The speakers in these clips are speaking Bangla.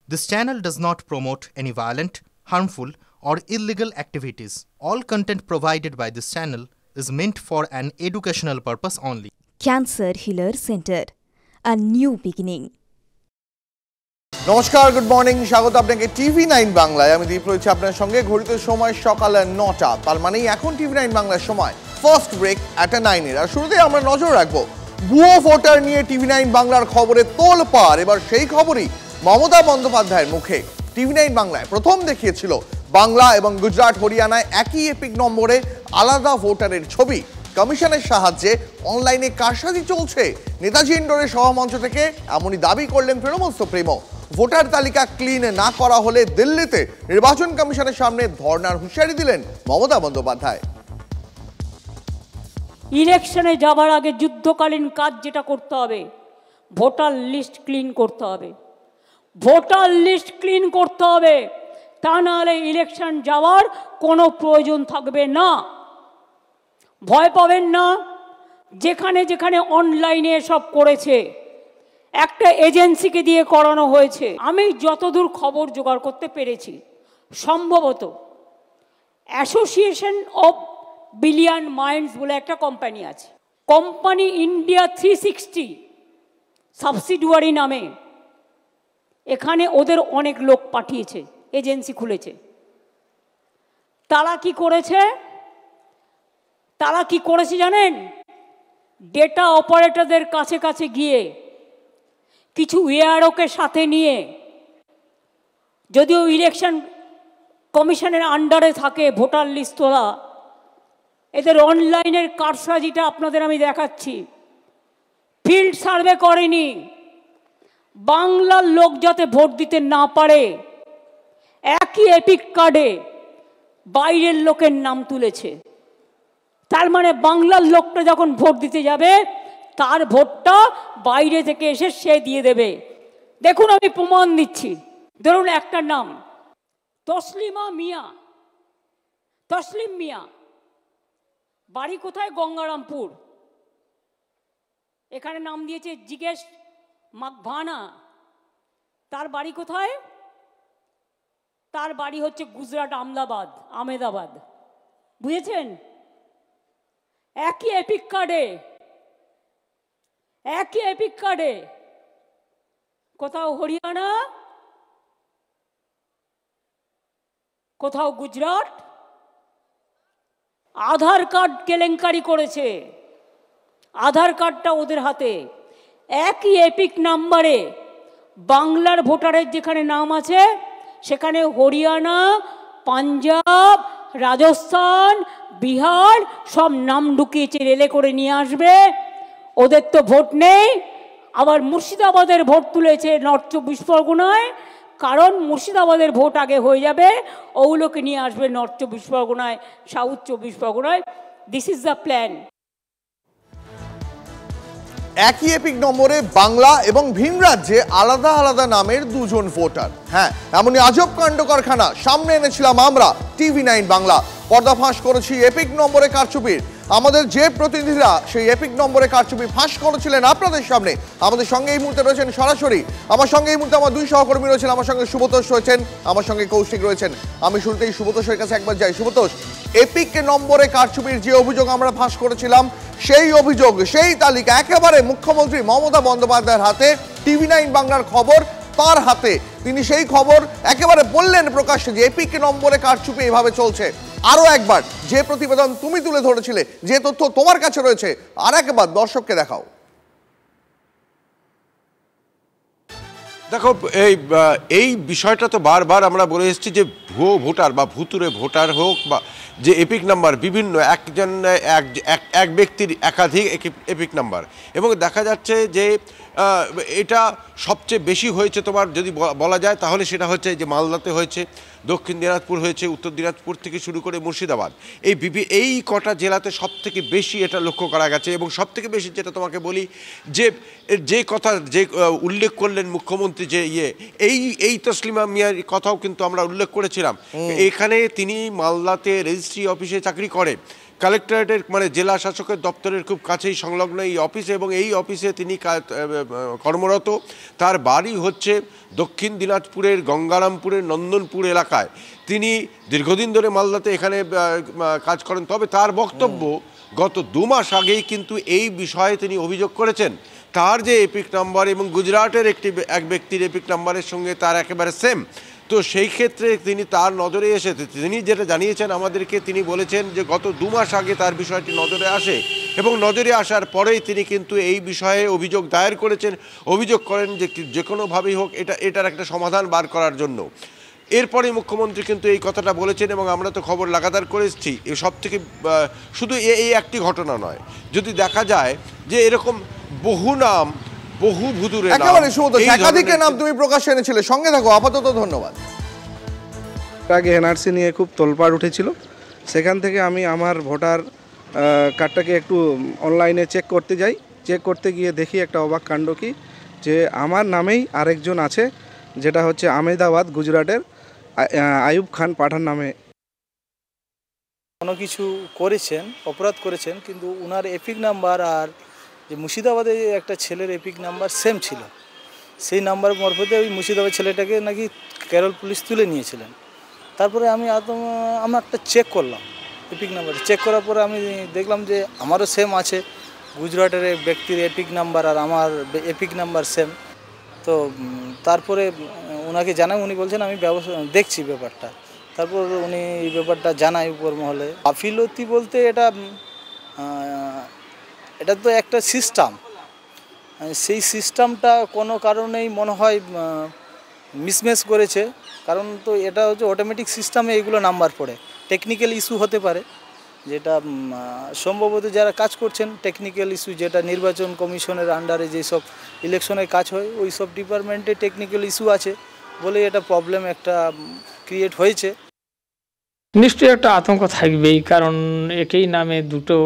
This channel does not promote any violent, harmful, or illegal activities. All content provided by this channel is meant for an educational purpose only. Cancer Healer Center, a new beginning. নমস্কার, গুড মর্নিং, স্বাগত আপনাকে TV9 বাংলায়। আমি দীপ রয়েছে আপনার সঙ্গে। ঘড়িতে সময় সকাল 9টা, তার মানেই এখন TV9 বাংলার সময় ফার্স্ট ব্রেক অ্যাট 9 আর শুরুতেই আমরা নজর রাখবো ভুয়ো ভোটার নিয়ে TV9 বাংলার খবরে তোলপাড়। এবার সেই খবরই মমতা বন্দ্যোপাধ্যায়ের মুখে। TV9 বাংলায় প্রথম দেখিয়েছিল বাংলা এবং গুজরাট হরিয়ানায় একই এপিক নম্বরে আলাদা ভোটারের ছবি। কমিশনের সাহায্যে অনলাইনে কারসাজি চলছে। নেতাজি ইন্ডোরের সভামঞ্চ থেকে এমনই দাবি করলেন তৃণমূল সুপ্রিমো। ভোটার তালিকা ক্লিন না করা হলে দিল্লিতে নির্বাচন কমিশনের সামনে ধর্নার হুঁশিয়ারি দিলেন মমতা বন্দ্যোপাধ্যায়। ইলেকশনে যাবার আগে যুদ্ধকালীন কাজ যেটা করতে হবে, ভোটার লিস্ট ক্লিন করতে হবে। ভোটার লিস্ট ক্লিন করতে হবে, তা নাহলে ইলেকশন যাওয়ার কোনো প্রয়োজন থাকবে না। ভয় পাবেন না। যেখানে যেখানে অনলাইনে সব করেছে, একটা এজেন্সিকে দিয়ে করানো হয়েছে। আমি যতদূর খবর জোগাড় করতে পেরেছি, সম্ভবত অ্যাসোসিয়েশন অফ বিলিয়ন মাইন্ডস বলে একটা কোম্পানি আছে, কোম্পানি ইন্ডিয়া 360 সাবসিডিয়ারি নামে। এখানে ওদের অনেক লোক পাঠিয়েছে, এজেন্সি খুলেছে। তারা কি করেছে জানেন? ডেটা অপারেটরদের কাছে কাছে গিয়ে কিছু এআরওকে সাথে নিয়ে, যদিও ইলেকশন কমিশনের আন্ডারে থাকে ভোটার লিস্ট তোলা, এদের অনলাইনের কারসাজিটা আপনাদের আমি দেখাচ্ছি। ফিল্ড সার্ভে করেনি, বাংলার লোক যাতে ভোট দিতে না পারে একই এপিক কার্ডে বাইরের লোকের নাম তুলেছে। তার মানে বাংলার লোকটা যখন ভোট দিতে যাবে, তার ভোটটা বাইরে থেকে এসে সে দিয়ে দেবে। দেখুন, আমি প্রমাণ দিচ্ছি। ধরুন একটা নাম তসলিম মিয়া, বাড়ি কোথায়? গঙ্গারামপুর। এখানে নাম দিয়েছে জিজ্ঞেস মাকভানা। তার বাড়ি কোথায়? তার বাড়ি হচ্ছে গুজরাট আহমেদাবাদ। বুঝেছেন? একই এপিক কার্ডে কোথাও হরিয়ানা, কোথাও গুজরাট। আধার কার্ড কেলেঙ্কারি করেছে, আধার কার্ডটা ওদের হাতে। একই এপিক নাম্বারে বাংলার ভোটারের যেখানে নাম আছে, সেখানে হরিয়ানা, পাঞ্জাব, রাজস্থান, বিহার সব নাম ঢুকিয়েছে, রেলে করে নিয়ে আসবে। ওদের তো ভোট নেই। আবার মুর্শিদাবাদের ভোট তুলেছে নর্থ 24 পরগনায়, কারণ মুর্শিদাবাদের ভোট আগে হয়ে যাবে, ওগুলোকে নিয়ে আসবে নর্থ 24 পরগনায়, সাউথ 24 পরগনায়। This is the plan. একই এপিক নম্বরে বাংলা এবং ভিন রাজ্যে আলাদা আলাদা নামের দুজন ভোটার। হ্যাঁ, এমনই আজব কাণ্ড কারখানা সামনে এনেছিলাম আমরা TV9 বাংলা। পর্দাফাঁস করেছি এপিক নম্বরে কারচুপির। আমাদের যে প্রতিনিধিরা সেই এপিক নম্বরে কারচুপি ফাঁস করেছিলেন আপনাদের সামনে, আমাদের সঙ্গে এই মুহূর্তে রয়েছেন সরাসরি। আমার সঙ্গে এই মুহূর্তে আমার দুই সহকর্মী রয়েছেন। আমার সঙ্গে সুব্রতোষ রয়েছেন, আমার সঙ্গে কৌশিক রয়েছেন। আমি শুরুতেই সুব্রতোষের কাছে একবার যাই। সুব্রতোষ, এপিক নম্বরে কারচুপির যে অভিযোগ আমরা ফাঁস করেছিলাম, সেই অভিযোগ, সেই তালিকা একেবারে মুখ্যমন্ত্রী মমতা বন্দ্যোপাধ্যায়ের হাতে। TV9 বাংলার খবর তার হাতে। তিনি সেই খবর একেবারে বললেন প্রকাশ্যে যে এপিক নম্বরে কারচুপি এভাবে চলছে। আরো একবার যে প্রতিবেদন তুমি তুলে ধরেছিলে, যে তথ্য তোমার কাছে রয়েছে, আর একবার দর্শককে দেখাও। দেখো, এই বিষয়টা তো বারবার আমরা বলে এসেছি যে ভুয়ো ভোটার বা ভুতুরে ভোটার হোক বা যে এপিক নাম্বার, বিভিন্ন এক ব্যক্তির একাধিক এপিক নাম্বার, এবং দেখা যাচ্ছে যে এটা সবচেয়ে বেশি হয়েছে তোমার যদি বলা যায়, তাহলে সেটা হচ্ছে যে মালদাতে হয়েছে, দক্ষিণ দিনাজপুর হয়েছে, উত্তর দিনাজপুর থেকে শুরু করে মুর্শিদাবাদ, এই কটা জেলাতে সবথেকে বেশি এটা লক্ষ্য করা গেছে। এবং সবথেকে বেশি যেটা তোমাকে বলি, যে কথা যে উল্লেখ করলেন মুখ্যমন্ত্রী, যে এই তসলিমা মিয়ার কথাও কিন্তু আমরা উল্লেখ করেছিলাম। এখানে তিনি মালদাতে রেজিস্ট্রি অফিসে চাকরি করে, কালেক্টরেটের মানে জেলা শাসকের দপ্তরের খুব কাছেই সংলগ্ন এই অফিসে, এবং এই অফিসে তিনি কর্মরত। তার বাড়ি হচ্ছে দক্ষিণ দিনাজপুরের গঙ্গারামপুরের নন্দনপুর এলাকায়। তিনি দীর্ঘদিন ধরে মালদাতে এখানে কাজ করেন। তবে তার বক্তব্য, গত 2 মাস আগেই কিন্তু এই বিষয়ে তিনি অভিযোগ করেছেন তার যে এপিক নাম্বার এবং গুজরাটের এক ব্যক্তির এপিক নাম্বারের সঙ্গে তার একেবারে সেম। তো সেই ক্ষেত্রে তিনি তার নজরে এসেছে, তিনি যেটা জানিয়েছেন আমাদেরকে, তিনি বলেছেন যে গত 2 মাস আগে তার বিষয়টি নজরে আসে এবং নজরে আসার পরেই তিনি কিন্তু এই বিষয়ে অভিযোগ দায়ের করেছেন, অভিযোগ করেন যে কোনোভাবেই হোক এটার একটা সমাধান বার করার জন্য। এরপরে মুখ্যমন্ত্রী কিন্তু এই কথাটা বলেছেন এবং আমরা তো খবর লাগাতার করে এসেছি। সব থেকে শুধু এই একটি ঘটনা নয়, যদি দেখা যায় যে এরকম বহু নাম, বহু ভুতুরে নাম, একেবারে একাধিকের নাম তুমি প্রকাশ্যে এনেছিলে। সঙ্গে থাকো, আপাতত ধন্যবাদ। আগে এনআরসি নিয়ে খুব তোলপাড় উঠেছিল, সেখান থেকে আমি আমার ভোটার কার্ডটাকে একটু অনলাইনে চেক করতে যাই। চেক করতে গিয়ে দেখি একটা অবাক কাণ্ড কি, যে আমার নামেই আরেকজন আছে, যেটা হচ্ছে আহমেদাবাদ গুজরাটের আয়ুব খান পাঠান নামে। কোনো কিছু করেছেন, অপরাধ করেছেন, কিন্তু উনার এপিক নাম্বার আর যে মুর্শিদাবাদে একটা ছেলের এপিক নাম্বার সেম ছিল। সেই নাম্বার মারফতে ওই মুর্শিদাবাদ ছেলেটাকে নাকি কেরল পুলিশ তুলে নিয়েছিলেন। তারপরে আমি একটা চেক করলাম এপিক নাম্বার। চেক করার পরে আমি দেখলাম যে আমারও সেম আছে, গুজরাটের ব্যক্তির এপিক নাম্বার আর আমার এপিক নাম্বার সেম। তো তারপরে ওনাকে জানাই, উনি বলছেন আমি দেখছি ব্যাপারটা। তারপর উনি এই ব্যাপারটা জানায় উপর মহলে। গাফিলতি বলতে এটা তো একটা সিস্টেম, সেই সিস্টেমটা কোনো কারণেই মনে হয় মিসম্যাচ করেছে। কারণ তো এটা হচ্ছে অটোমেটিক সিস্টেমে এগুলো নাম্বার পড়ে, টেকনিক্যাল ইস্যু হতে পারে, যেটা সম্ভবত যারা কাজ করছেন টেকনিক্যাল ইস্যু, যেটা নির্বাচন কমিশনের আন্ডারে যেসব ইলেকশনের কাজ হয় ওই সব ডিপার্টমেন্টে টেকনিক্যাল ইস্যু আছে বলে এটা প্রবলেম একটা ক্রিয়েট হয়েছে। নিশ্চয়ই একটা আতঙ্ক থাকবেই, কারণ একই নামে দুটো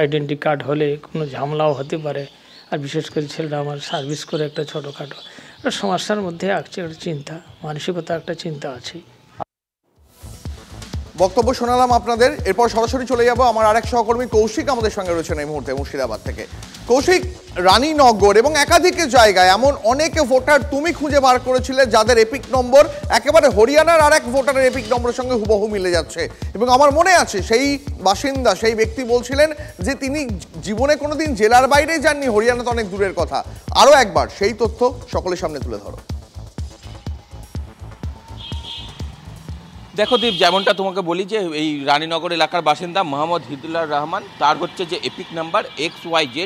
আইডেন্টি কার্ড হলে কোনো ঝামেলাও হতে পারে। আর বিশেষ করে ছেলেটা আমার সার্ভিস করে একটা ছোটোখাটো একটা সমস্যার মধ্যে আছে, একটা চিন্তা, মানসিকতা একটা চিন্তা আছে। বক্তব্য শোনালাম আপনাদের। এরপর সরাসরি চলে যাব আমার আরেক সহকর্মী কৌশিক আমাদের সঙ্গে রয়েছেন এই মুহূর্তে মুর্শিদাবাদ থেকে। কৌশিক, রানীনগর এবং একাধিক জায়গায় এমন অনেক ভোটার তুমি খুঁজে বার করেছিলে যাদের এপিক নম্বর একেবারে হরিয়ানার আর এক ভোটারের এপিক নম্বরের সঙ্গে হুবহু মিলে যাচ্ছে। এবং আমার মনে আছে সেই বাসিন্দা, সেই ব্যক্তি বলছিলেন যে তিনি জীবনে কোনোদিন জেলার বাইরে যাননি, হরিয়ানা তো অনেক দূরের কথা। আরও একবার সেই তথ্য সকলের সামনে তুলে ধরো। দেখো দীপ, যেমনটা তোমাকে বলি যে এই রানীনগর এলাকার বাসিন্দা মোহাম্মদ হিদুল্লাহ রহমান, তার হচ্ছে যে এপিক নাম্বার XYZ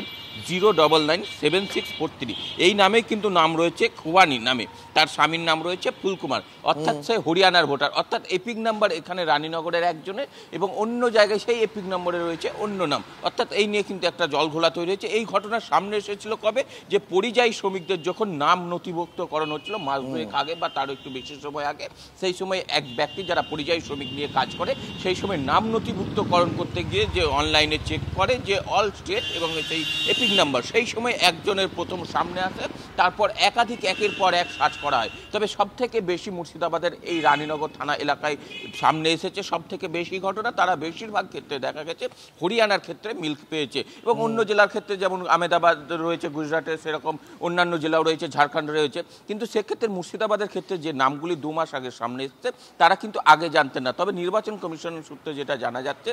0997643, এই নামে কিন্তু নাম রয়েছে খুবানি নামে, তার স্বামীর নাম রয়েছে ফুলকুমার, অর্থাৎ সে হরিয়ানার ভোটার। অর্থাৎ এপিক নাম্বার এখানে রানীনগরের একজনের এবং অন্য জায়গায় সেই এপিক নম্বরে রয়েছে অন্য নাম। অর্থাৎ এই নিয়ে কিন্তু একটা জলঘোলা তৈরি হয়েছে। এই ঘটনার সামনে এসেছিল কবে, যে পরিযায়ী শ্রমিকদের যখন নাম নথিভুক্তকরণ হচ্ছিল মাস দুয়েক আগে বা তারও একটু বেশি সময় আগে, সেই সময় এক ব্যক্তি যারা পরিযায়ী শ্রমিক নিয়ে কাজ করে সেই সময় নাম নথিভুক্তকরণ করতে গিয়ে যে অনলাইনে চেক করে যে অল স্টেট এবং সেই এপিক নাম্বার, সেই সময় একজনের প্রথম সামনে আসে, তারপর একাধিক একের পর এক সার্চ করা হয়। তবে সব থেকে বেশি মুর্শিদাবাদের এই রানীনগর থানা এলাকায় সামনে এসেছে সব থেকে বেশি ঘটনা। তারা বেশিরভাগ ক্ষেত্রে দেখা গেছে হরিয়ানার ক্ষেত্রে মিল্ক পেয়েছে এবং অন্য জেলার ক্ষেত্রে যেমন আহমেদাবাদ রয়েছে গুজরাটে, সেরকম অন্যান্য জেলাও রয়েছে, ঝাড়খণ্ড রয়েছে। কিন্তু সেক্ষেত্রে মুর্শিদাবাদের ক্ষেত্রে যে নামগুলি 2 মাস আগে সামনে এসছে তারা কিন্তু আগে জানতেন না। তবে নির্বাচন কমিশনের সূত্রে যেটা জানা যাচ্ছে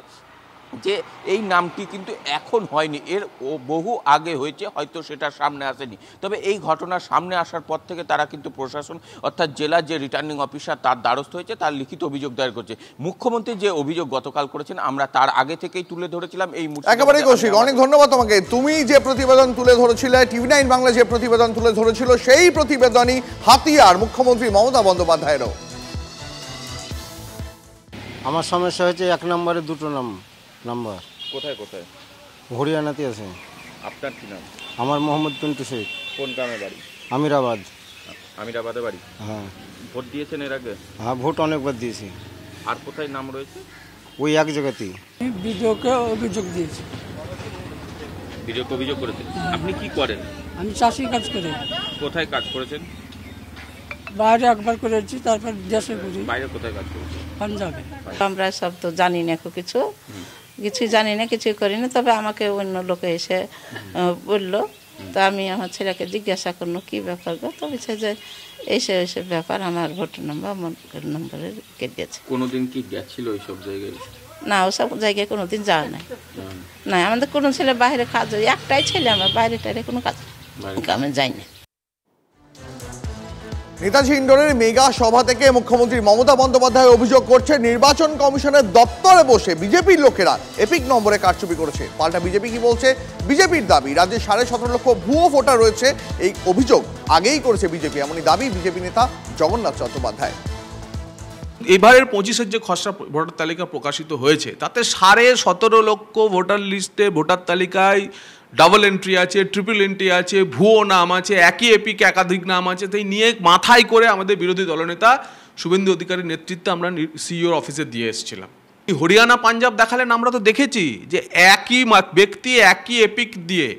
যে এই নামটি কিন্তু এখন হয়নি, এর বহু আগে হয়েছে, হয়তো সেটা সামনে আসেনি। তবে এই ঘটনার সামনে আসার পর থেকে তারা কিন্তু প্রশাসন অর্থাৎ জেলার যে রিটার্নিং অফিসার তার দ্বারস্থ হয়েছে, তার লিখিত অভিযোগ দায়ের করছে। মুখ্যমন্ত্রী যে অভিযোগ গতকাল করেছেন আমরা তার আগে থেকেই তুলে ধরেছিলাম। এই একেবারে কৌশিক, অনেক ধন্যবাদ তোমাকে। তুমি যে প্রতিবেদন তুলে ধরেছিলে, TV9 বাংলা যে প্রতিবেদন তুলে ধরেছিল, সেই প্রতিবেদনই হাতিয়ার মুখ্যমন্ত্রী মমতা বন্দ্যোপাধ্যায়েরও। আমার সমস্যা হয়েছে 1 নম্বরে 2টো নাম্বার। কোথায় কোথায়? হরিয়ানাতে আছে। আপনার কি নাম? আমার মোহাম্মদ পিন্টু শেখ। কোন গ্রামে বাড়ি? আমিরাবাদ। আমিরাবাদে বাড়ি? হ্যাঁ। ভোট দিয়েছেন এর আগে? হ্যাঁ, ভোট অনেকবার দিয়েছি। আর কোথায় নাম রয়েছে? ওই এক জায়গাতেই। বিডিওকে অভিযোগ দিয়েছি। বিডিওকে অভিযোগ করেছেন? আপনি কি করেন? আমি চাষি কাজ করি। কোথায় কাজ করেছেন? বাইরে একবার করেছি, তারপর দেশে করি। বাইরে কোথায় কাজ করেছেন? পাঞ্জাবে। আমরা সব তো জানি না কিছু, কিছুই জানি না, কিছুই করি না। তবে আমাকে অন্য লোকে এসে বলল, তো আমি আমার ছেলেকে জিজ্ঞাসা করলো কী ব্যাপার গো, তো বলছে যে এইসব এইসব ব্যাপার, আমার ভোটার নম্বরে কেটে গেছে। কোনোদিন কি গেছিল ওইসব জায়গায়? না, ওসব জায়গায় কোনোদিন যাওয়া নাই। না, আমাদের কোনো ছেলে বাইরে কাজ, একটাই ছেলে আমার, বাইরে টাইরে কোনো কাজ আমি যাইনি। নেতাজি ইন্ডোরের মেগা সভা থেকে মুখ্যমন্ত্রী মমতা বন্দ্যোপাধ্যায় অভিযোগ করছে নির্বাচন কমিশনের দপ্তরে বসে বিজেপির লোকেরা এপিক নম্বরে কারচুপি করেছে। পাল্টা বিজেপি কি বলছে? বিজেপির দাবি রাজ্যে 17.5 লক্ষ ভুয়ো ভোটার রয়েছে। এই অভিযোগ আগেই করেছে বিজেপি, এমনই দাবি বিজেপি নেতা জগন্নাথ চট্টোপাধ্যায়। এবারের 25-এর যে খসড়া ভোটার তালিকা প্রকাশিত হয়েছে তাতে 17.5 লক্ষ ভোটার লিস্টে, ভোটার তালিকায় ডাবল এন্ট্রি আছে, ট্রিপল এন্ট্রি আছে, ভুয়ো নাম আছে, একই এপিকে একাধিক নাম আছে। তাই নিয়ে মাথায় করে আমাদের বিরোধী দলনেতা শুভেন্দু অধিকারীর নেতৃত্বে আমরা সিইওর অফিসে দিয়ে এসেছিলাম। হরিয়ানা পাঞ্জাব দেখালেন, আমরা তো দেখেছি যে একই ব্যক্তি একই এপিক দিয়ে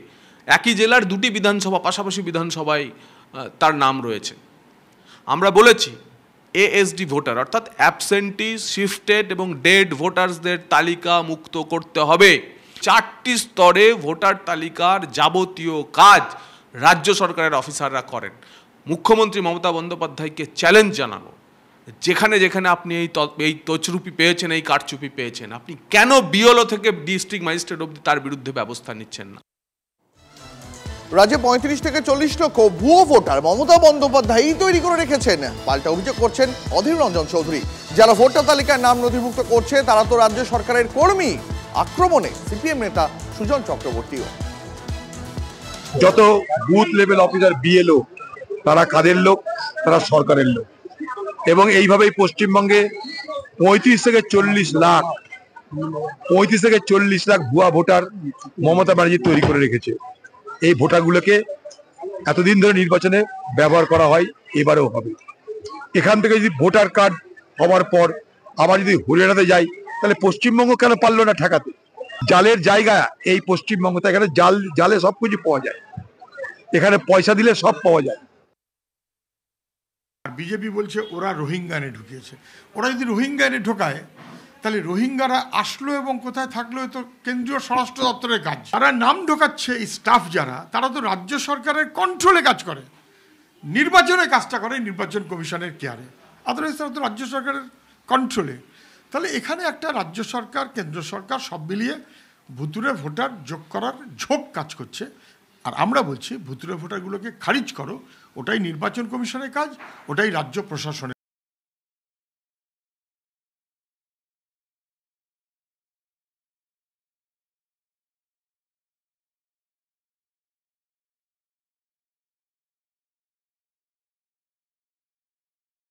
একই জেলার 2টি বিধানসভা, পাশাপাশি বিধানসভায় তার নাম রয়েছে। আমরা বলেছি এএসডি ভোটার অর্থাৎ অ্যাবসেন্টি, শিফটেড এবং ডেড ভোটার্সদের তালিকা মুক্ত করতে হবে। 4টি স্তরে ভোটার তালিকার যাবতীয় কাজ রাজ্য সরকারের অফিসাররা করেন। মুখ্যমন্ত্রী মমতা বন্দ্যোপাধ্যায়কে চ্যালেঞ্জ জানানো, যেখানে যেখানে আপনি এই তছরুপি পেয়েছেন, এই কারচুপি পেয়েছেন, আপনি কেন বিএলও থেকে ডিস্ট্রিক্ট ম্যাজিস্ট্রেট অবধি তার বিরুদ্ধে ব্যবস্থা নিচ্ছেন না? রাজ্যে 35 থেকে 40 লক্ষ ভুয়ো ভোটার মমতা বন্দ্যোপাধ্যায়ই তৈরি করে রেখেছেন। পাল্টা অভিযোগ করছেন অধীর রঞ্জন চৌধুরী। যারা ভোটার তালিকায় নাম নথিভুক্ত করছে তারা তো রাজ্য সরকারের কর্মী। আক্রমণে সিপিএম নেতা সুজন চক্রবর্তীও। যত বুথ লেভেল অফিসার বিএলও তারা কাদের লোক? তারা সরকারের লোক। এবং এইভাবেই পশ্চিমবঙ্গে 35 থেকে 40 লাখ ভুয়া ভোটার মমতা ব্যানার্জি তৈরি করে রেখেছে। এই ভোটারগুলোকে এতদিন ধরে নির্বাচনে ব্যবহার করা হয়, এবারেও হবে। এখান থেকে যদি ভোটার কার্ড হওয়ার পর আবার যদি হরিয়ানাতে যাই, তাহলে পশ্চিমবঙ্গ কেন পারলো না ঠেকাতে? জালের জায়গা এই পশ্চিমবঙ্গ, এখানে জালে সবকিছু পাওয়া যায়, এখানে পয়সা দিলে সব পাওয়া যায়। বিজেপি বলছে ওরা রোহিঙ্গা এনে ঢুকিয়েছে। ওরা যদি রোহিঙ্গা এনে ঢোকায় তাহলে রোহিঙ্গারা আসলো এবং কোথায় থাকলো তো কেন্দ্রীয় স্বরাষ্ট্র দপ্তরের কাজ। যারা নাম ঢোকাচ্ছে এই স্টাফ যারা, তারা তো রাজ্য সরকারের কন্ট্রোলে কাজ করে, নির্বাচনের কাজটা করে নির্বাচন কমিশনের কেয়ারে, আদারওয়াইজ তারা তো রাজ্য সরকারের কন্ট্রোলে। তাহলে এখানে একটা রাজ্য সরকার, কেন্দ্র সরকার সব মিলিয়ে ভুতুরে ভোটার যোগ করার ঝোঁক কাজ করছে। আর আমরা বলছি ভুতুরে ভোটারগুলোকে খারিজ করো, ওটাই নির্বাচন কমিশনের কাজ, ওটাই রাজ্য প্রশাসনের